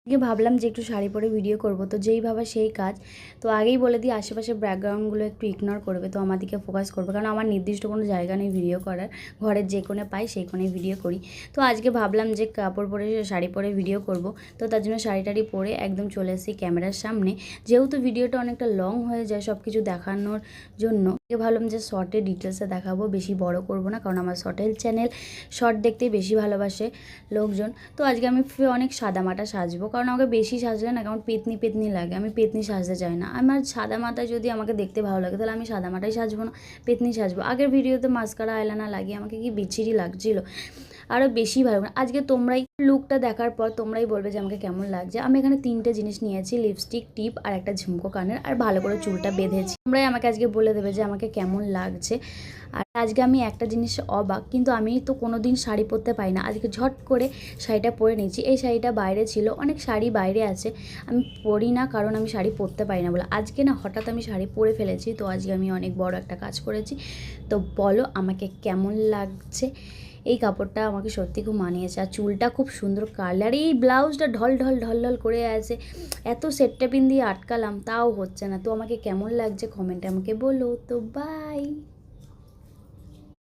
আজকে ভাবলাম যে একটু শাড়ি পরে ভিডিও করব, তো যেই ভাবা সেই কাজ। তো আগেই বলে দিই আশেপাশে ব্যাকগ্রাউন্ডগুলো একটু ইগনোর করবে, তো আমার দিকে ফোকাস করবে, কারণ আমার নির্দিষ্ট কোনো জায়গা নেই ভিডিও করার। ঘরের যে কোণে পাই সেই কোণে ভিডিও করি। তো আজকে ভাবলাম যে কাপড় পরে শাড়ি পরে ভিডিও করব, তো তার জন্য শাড়ি টাড়ি পরে একদম চলে এসেছি ক্যামেরার সামনে। যেহেতু ভিডিওটা অনেকটা লং হয়ে যায় সব কিছু দেখানোর জন্য, ভাবলাম যে শর্টে ডিটেলসে দেখাবো, বেশি বড় করব না, কারণ আমার শর্টের চ্যানেল, শর্ট দেখতেই বেশি ভালোবাসে লোকজন। তো আজকে আমি অনেক সাদামাটা সাজবো, কারণ আমাকে বেশি সাজলে না কেমন পেতনি পেতনি লাগে, আমি পেতনি সাজতে চাই না। আমার সাদা মাথায় যদি আমাকে দেখতে ভালো লাগে তাহলে আমি সাদা মাথায় সাজবো না, পেতনি সাজবো। আগের ভিডিওতে মাস্কারা আইলানা লাগিয়ে আমাকে কি বিচ্ছিরি লাগছিলো, আরও বেশি ভালো। আজকে তোমরাই লুকটা দেখার পর তোমরাই বলবে যে আমাকে কেমন লাগছে। আমি এখানে 3টে জিনিস নিয়েছি, লিপস্টিক, টিপ আর একটা ঝুমকো কানের, আর ভালো করে চুলটা বেঁধেছি। তোমরাই আমাকে আজকে বলে দেবে যে আমাকে কেমন লাগছে। আর আজকে আমি একটা জিনিস অবাক, কিন্তু আমি তো কোনো দিন শাড়ি পরতে পারি না, আজকে ঝট করে শাড়িটা পরে নিয়েছি। এই শাড়িটা বাইরে ছিল, অনেক শাড়ি বাইরে আছে, আমি পরি না কারণ আমি শাড়ি পরতে পারি না বলে। আজকে না হঠাৎ আমি শাড়ি পরে ফেলেছি, তো আজকে আমি অনেক বড় একটা কাজ করেছি। তো বলো আমাকে কেমন লাগছে। এই কাপড়টা আমাকে সত্যি খুব মানিয়েছে, আর চুলটা খুব সুন্দর কালার। এই ব্লাউজটা ঢল ঢল ঢল ঢল করে আছে, এত সেটটা পিন দিয়ে আটকালাম তাও হচ্ছে না। তো আমাকে কেমন লাগছে কমেন্টে আমাকে বলো। তো বাই।